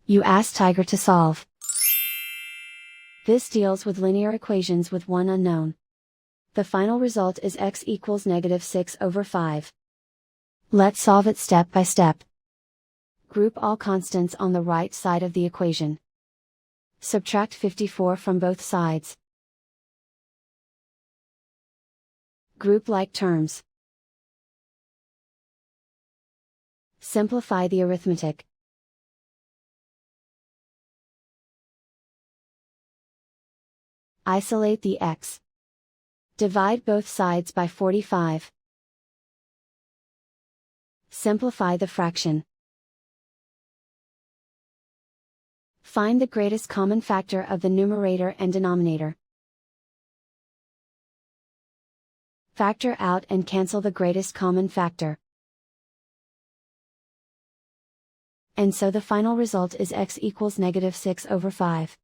You ask Tiger to solve. This deals with linear equations with one unknown. The final result is x equals -6/5. Let's solve it step by step. Group all constants on the right side of the equation. Subtract 54 from both sides. Group like terms. Simplify the arithmetic. Isolate the x. Divide both sides by 45. Simplify the fraction. Find the greatest common factor of the numerator and denominator. Factor out and cancel the greatest common factor. And so the final result is x equals -6/5.